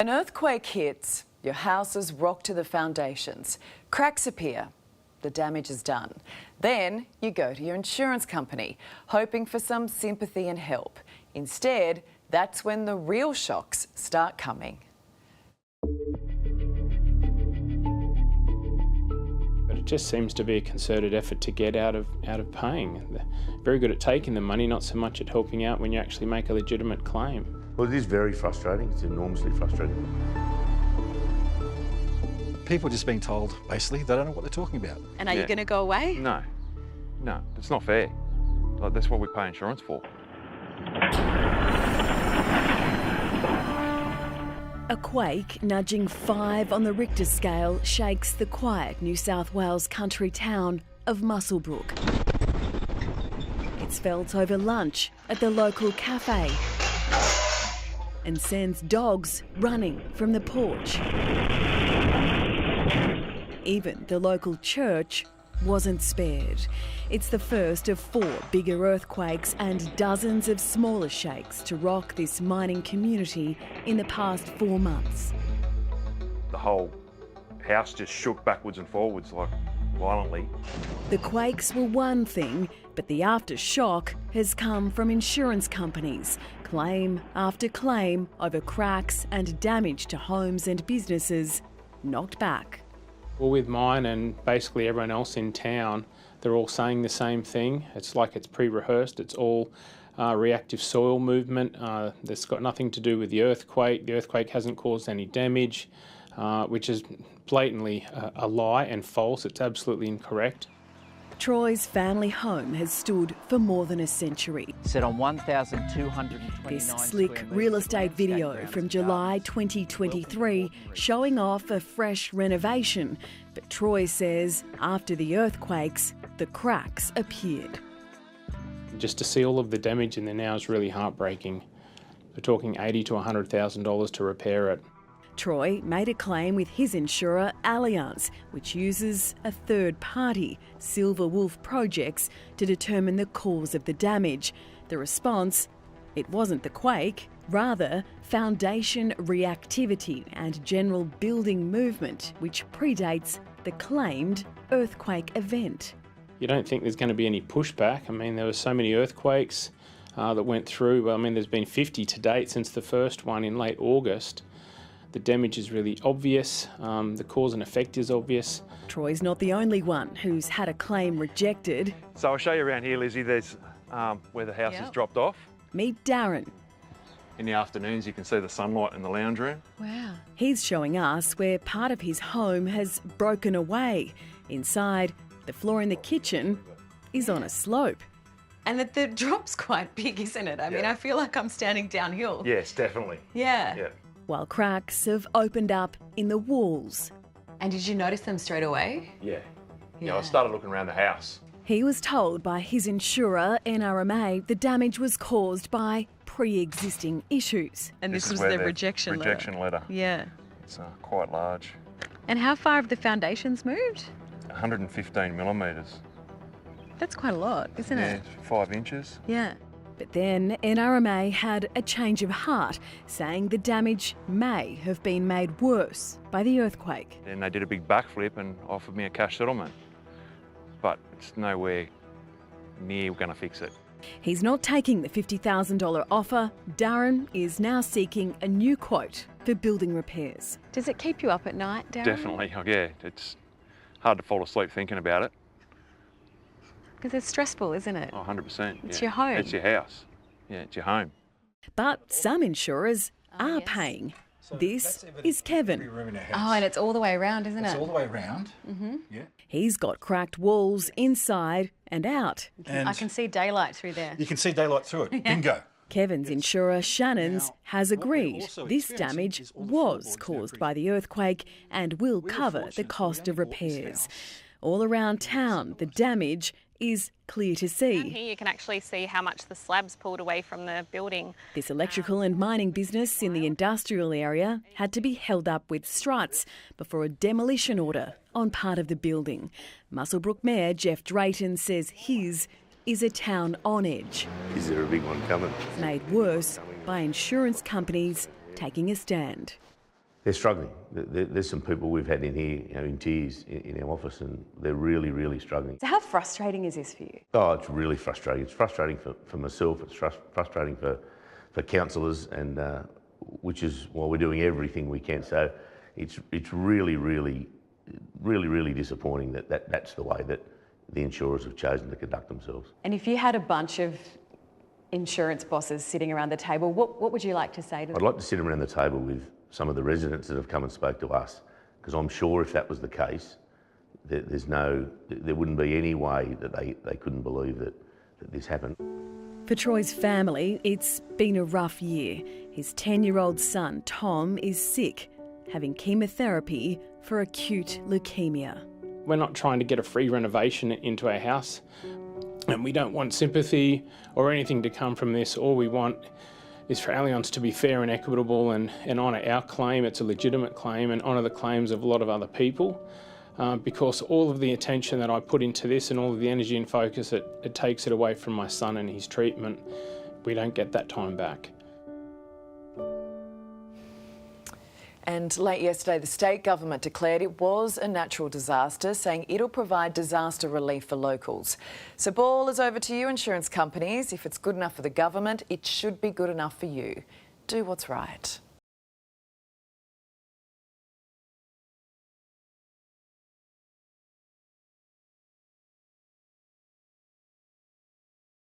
An earthquake hits, your house is rocked to the foundations, cracks appear, the damage is done. Then you go to your insurance company, hoping for some sympathy and help. Instead, that's when the real shocks start coming. But it just seems to be a concerted effort to get out of paying. They're very good at taking the money, not so much at helping out when you actually make a legitimate claim. Well, it is very frustrating. It's enormously frustrating. People are just being told, basically, they don't know what they're talking about. And are you going to go away? No, it's not fair. Like, that's what we pay insurance for. A quake nudging 5 on the Richter scale shakes the quiet New South Wales country town of Muswellbrook. It's felt over lunch at the local cafe and sends dogs running from the porch. Even the local church wasn't spared. It's the first of 4 bigger earthquakes and dozens of smaller shakes to rock this mining community in the past 4 months. The whole house just shook backwards and forwards, like, violently. The quakes were one thing, but the aftershock has come from insurance companies. Claim after claim over cracks and damage to homes and businesses knocked back. Well, with mine and basically everyone else in town, they're all saying the same thing. It's like it's pre-rehearsed. It's all reactive soil movement. That's got nothing to do with the earthquake. The earthquake hasn't caused any damage, which is blatantly a lie and false. It's absolutely incorrect. Troy's family home has stood for more than a century. Set on 1,229 This slick real estate video from July 2023 showing off a fresh renovation. But Troy says after the earthquakes, the cracks appeared. Just to see all of the damage in there now is really heartbreaking. We're talking $80,000 to $100,000 to repair it. Troy made a claim with his insurer, Allianz, which uses a third party, Silver Wolf Projects, to determine the cause of the damage. The response? It wasn't the quake, rather foundation reactivity and general building movement, which predates the claimed earthquake event. You don't think there's going to be any pushback. I mean, there were so many earthquakes that went through. I mean, there's been 50 to date since the first one in late August. The damage is really obvious, the cause and effect is obvious. Troy's not the only one who's had a claim rejected. So I'll show you around here, Lizzie. There's where the house is dropped off. Meet Darren. In the afternoons, you can see the sunlight in the lounge room. Wow. He's showing us where part of his home has broken away. Inside, the floor in the kitchen is on a slope. And the drop's quite big, isn't it? I mean, I feel like I'm standing downhill. Yes, definitely. Yeah. While cracks have opened up in the walls. And did you notice them straight away? Yeah, I started looking around the house. He was told by his insurer, NRMA, the damage was caused by pre-existing issues. And this was the rejection letter. Yeah. It's quite large. And how far have the foundations moved? 115 millimetres. That's quite a lot, isn't it? Yeah, 5 inches. Yeah. But then NRMA had a change of heart, saying the damage may have been made worse by the earthquake. Then they did a big backflip and offered me a cash settlement. But it's nowhere near going to fix it. He's not taking the $50,000 offer. Darren is now seeking a new quote for building repairs. Does it keep you up at night, Darren? Definitely, yeah. It's hard to fall asleep thinking about it. Because it's stressful, isn't it? Oh, 100%. It's your home. It's your house. Yeah, it's your home. But some insurers are paying. This is Kevin. Oh, and it's all the way around, isn't it? It's all the way around. Mm-hmm. Yeah. He's got cracked walls inside and out. I can see daylight through there. You can see daylight through it. Bingo. Kevin's insurer, Shannon's, has agreed this damage was caused by the earthquake and will cover the cost of repairs. All around town, the damage is clear to see. Here you can actually see how much the slabs pulled away from the building. This electrical and mining business in the industrial area had to be held up with struts before a demolition order on part of the building. Muswellbrook Mayor Jeff Drayton says his is a town on edge. Is there a big one coming? Made worse by insurance companies taking a stand. They're struggling. There's some people we've had in here, in tears in our office, and they're really, really struggling. So how frustrating is this for you? Oh, it's really frustrating. It's frustrating for myself. It's frustrating for councillors, and which is why we're doing everything we can. So it's really, really, really, really disappointing that's the way that the insurers have chosen to conduct themselves. And if you had a bunch of insurance bosses sitting around the table, what would you like to say to them? I'd like to sit around the table with some of the residents that have come and spoke to us, because I'm sure if that was the case, there wouldn't be any way that they couldn't believe that this happened. For Troy's family, it's been a rough year. His 10-year-old son, Tom, is sick, having chemotherapy for acute leukemia. We're not trying to get a free renovation into our house, and we don't want sympathy or anything to come from this. All we want is for Allianz to be fair and equitable and honour our claim. It's a legitimate claim, and honour the claims of a lot of other people, because all of the attention that I put into this and all of the energy and focus, it takes it away from my son and his treatment. We don't get that time back. And late yesterday, the state government declared it was a natural disaster, saying it'll provide disaster relief for locals. So ball is over to you, insurance companies. If it's good enough for the government, it should be good enough for you. Do what's right.